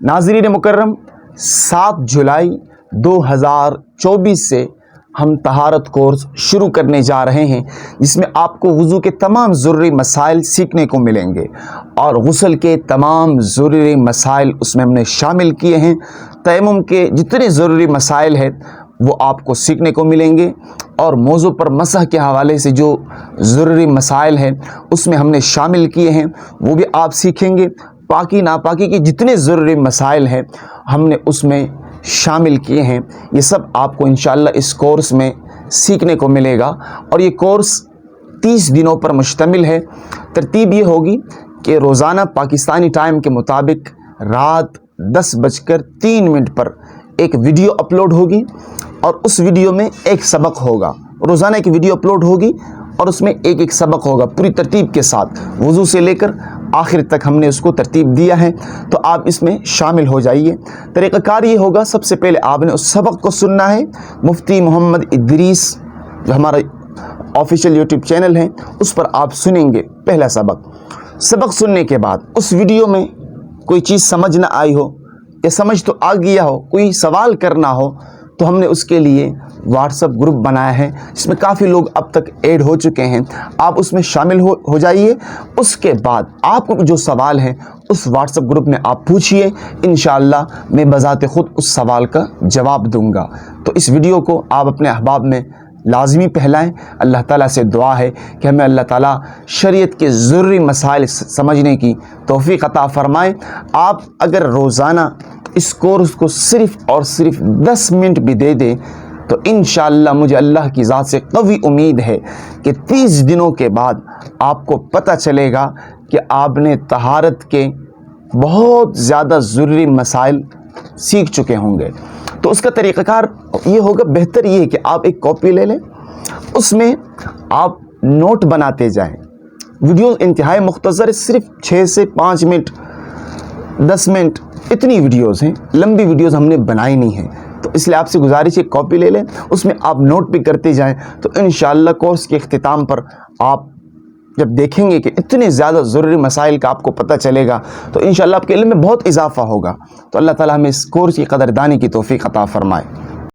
नाज़रीन मुकर्रम, 7 जुलाई 2024 से हम तहारत कोर्स शुरू करने जा रहे हैं, जिसमें आपको वज़ू के तमाम ज़रूरी मसाइल सीखने को मिलेंगे और गुस्ल के तमाम ज़रूरी मसाइल उसमें हमने शामिल किए हैं। तयम्मुम के जितने ज़रूरी मसाइल हैं वो आपको सीखने को मिलेंगे और मौज़ू पर मसह के हवाले से जो ज़रूरी मसाइल हैं उसमें हमने शामिल किए हैं, वो भी आप सीखेंगे। पाकी नापाकी के जितने ज़रूरी मसाइल हैं हमने उसमें शामिल किए हैं। ये सब आपको इंशाअल्लाह इस कोर्स में सीखने को मिलेगा और ये कोर्स 30 दिनों पर मुश्तमिल है। तरतीब ये होगी कि रोज़ाना पाकिस्तानी टाइम के मुताबिक रात 10:03 पर एक वीडियो अपलोड होगी और उस वीडियो में एक सबक होगा। रोज़ाना एक वीडियो अपलोड होगी और उसमें एक सबक होगा पूरी तरतीब के साथ, वज़ू से लेकर आखिर तक हमने उसको तरतीब दिया है, तो आप इसमें शामिल हो जाइए। तरीक़ाकार ये होगा, सबसे पहले आपने उस सबक को सुनना है। मुफ्ती मोहम्मद इदरीस जो हमारा ऑफिशियल यूट्यूब चैनल है उस पर आप सुनेंगे पहला सबक सुनने के बाद उस वीडियो में कोई चीज़ समझ ना आई हो या समझ तो आ गया हो, कोई सवाल करना हो, तो हमने उसके लिए व्हाट्सएप ग्रुप बनाया है जिसमें काफ़ी लोग अब तक ऐड हो चुके हैं। आप उसमें शामिल हो जाइए। उसके बाद आपको जो सवाल है उस व्हाट्सएप ग्रुप में आप पूछिए, इंशाअल्लाह मैं बज़ाते ख़ुद उस सवाल का जवाब दूंगा। तो इस वीडियो को आप अपने अहबाब में लाजमी फैलाएं। अल्लाह ताला से दुआ है कि हमें अल्लाह ताला शरीयत के ज़रूरी मसाइल समझने की तौफ़ीक़ अता फ़रमाए। आप अगर रोज़ाना इस कोर्स को सिर्फ़ और सिर्फ 10 मिनट भी दे दें तो इंशाअल्लाह मुझे अल्लाह की ज़ात से कवी उम्मीद है कि 30 दिनों के बाद आपको पता चलेगा कि आपने तहारत के बहुत ज़्यादा ज़रूरी मसाइल सीख चुके होंगे। तो उसका तरीक़ाकार ये होगा, बेहतर ये है कि आप एक कॉपी ले लें, उसमें आप नोट बनाते जाएं। वीडियो इंतहाई मुख्तसर है, सिर्फ 6 से 5 मिनट 10 मिनट इतनी वीडियोस हैं, लंबी वीडियोस हमने बनाई नहीं है। तो इसलिए आपसे गुजारिश है कॉपी ले लें, उसमें आप नोट भी करते जाएं। तो इंशाअल्लाह कोर्स के इख्तिताम पर आप जब देखेंगे कि इतने ज़्यादा ज़रूरी मसाइल का आपको पता चलेगा तो इंशाअल्लाह आपके इल्म में बहुत इजाफ़ा होगा। तो अल्लाह ताला हमें इस कोर्स की कदरदानी की तौफ़ीक़ अता फ़रमाए।